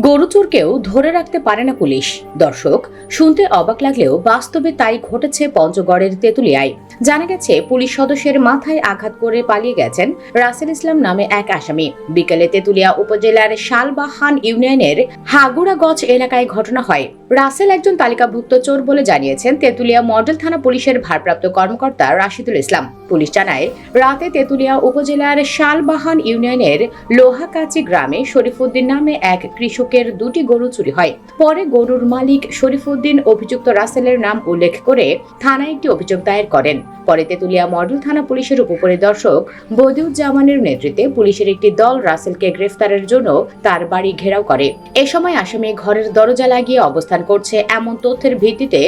গরু চোরকেও ধরে রাখতে পারে না পুলিশ। দর্শক, শুনতে অবাক লাগলেও বাস্তবে তাই ঘটেছে পঞ্চগড়ের তেঁতুলিয়ায়। জানা গেছে, পুলিশ সদস্যের মাথায় আঘাত করে পালিয়ে গেছেন রাসেল ইসলাম নামে এক আসামি। বিকেলে তেঁতুলিয়া উপজেলার শালবাহান ইউনিয়নের হাগুড়াগছ এলাকায় ঘটনা হয়। রাসেল একজন তালিকাভুক্ত চোর বলে জানিয়েছেন তেঁতুলিয়া মডেল থানা পুলিশের ভারপ্রাপ্ত কর্মকর্তা রাশিদুল ইসলাম। পুলিশ জানায়, রাতে তেঁতুলিয়া উপজেলার শালবাহান ইউনিয়নের লোহাকাচি গ্রামে শরীফুদ্দিন নামে এক কৃষকের দুটি গরু চুরি হয়। পরে গরুর মালিক শরীফুদ্দিন অভিযুক্ত রাসেলের নাম উল্লেখ করে থানায় একটি অভিযোগ দায়ের করেন। পরে তেঁতুলিয়া মডেল থানা পুলিশের উপপরিদর্শক বদিউজ্জামানের নেতৃত্বে পুলিশের একটি দল রাসেলকে গ্রেফতারের জন্য তার বাড়ি ঘেরাও করে। এ সময় আসামি ঘরের দরজা লাগিয়ে অবস্থান করছে এমন তথ্যের ভিত্তিতে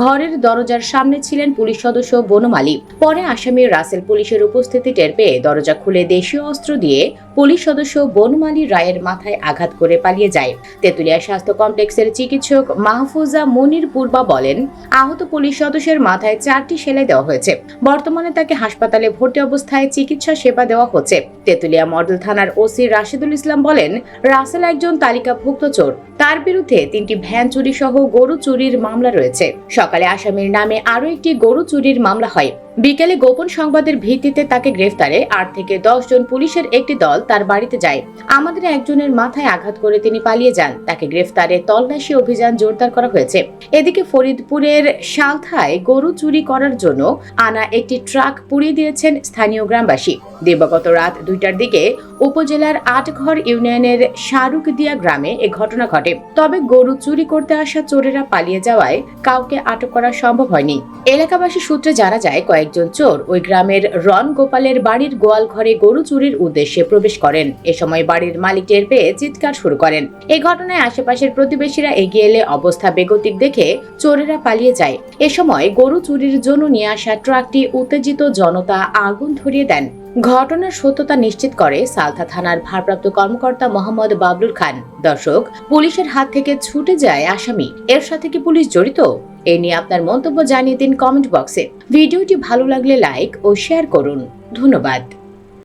ঘরের দরজার সামনে ছিলেন পুলিশ সদস্য বনমালী। পরে আসামি রাসেল পুলিশের উপস্থিতি টের পেয়ে দরজা খুলে দেশীয় অস্ত্র দিয়ে পুলিশ সদস্য বনমালী রায়ের মাথায় আঘাত করে পালিয়ে যায়। তেঁতুলিয়া স্বাস্থ্য কমপ্লেক্সের চিকিৎসক মাহফুজা মনির পূর্বা বলেন, আহত পুলিশ সদস্যের মাথায় 4টি সেলাই দেওয়া হয়েছে। বর্তমানে তাকে হাসপাতালে ভর্তি অবস্থায় চিকিৎসা সেবা দেওয়া হচ্ছে। তেঁতুলিয়া মডেল থানার ওসি রাশিদুল ইসলাম বলেন, রাসেল একজন তালিকাভুক্ত চোর। তার বিরুদ্ধে 3টি ভ্যান চুরি সহ গরু চুরির মামলা রয়েছে। সকালে আসামির নামে আরও একটি গরু চুরির মামলা হয়। বিকেলে গোপন সংবাদের ভিত্তিতে তাকে গ্রেফতারে 8 থেকে 10 জন পুলিশের একটি দল তার বাড়িতে যায়। আমাদের একজনের মাথায় আঘাত করে তিনি পালিয়ে যান। তাকে গ্রেফতারে তল্লাশি অভিযান জোরদার করা হয়েছে। এদিকে ফরিদপুরের সালথায় গরু চুরি করার জন্য আনা একটি ট্রাক পুড়িয়ে দিয়েছেন স্থানীয় গ্রামবাসী। দিবাগত রাত 2টার দিকে উপজেলার আটঘর ইউনিয়নের শাহরুখদিয়া গ্রামে এ ঘটনা ঘটে। তবে গরু চুরি করতে আসা চোরেরা পালিয়ে যাওয়ায় কাউকে আটক করা সম্ভব হয়নি। এলাকাবাসী সূত্রে জানা যায়, কয়েকজন চোর ওই গ্রামের রন গোপালের বাড়ির গোয়াল ঘরে গরু চুরির উদ্দেশ্যে প্রবেশ করেন। এ সময় বাড়ির মালিক টের পেয়ে চিৎকার শুরু করেন। এই ঘটনায় আশেপাশের প্রতিবেশীরা এগিয়ে এলে অবস্থা বেগতিক দেখে চোরেরা পালিয়ে যায়। এ সময় গরু চুরির জন্য নিয়ে আসা ট্রাকটি উত্তেজিত জনতা আগুন ধরিয়ে দেন। ঘটনার সত্যতা নিশ্চিত করে সালথা থানার ভারপ্রাপ্ত কর্মকর্তা মোহাম্মদ বাবলুর খান। দর্শক, পুলিশের হাত থেকে ছুটে যায় আসামি। এর সাথে কি পুলিশ জড়িত? এ নিয়ে আপনার মন্তব্য জানিয়ে দিন কমেন্ট বক্সে। ভিডিওটি ভালো লাগলে লাইক ও শেয়ার করুন। ধন্যবাদ।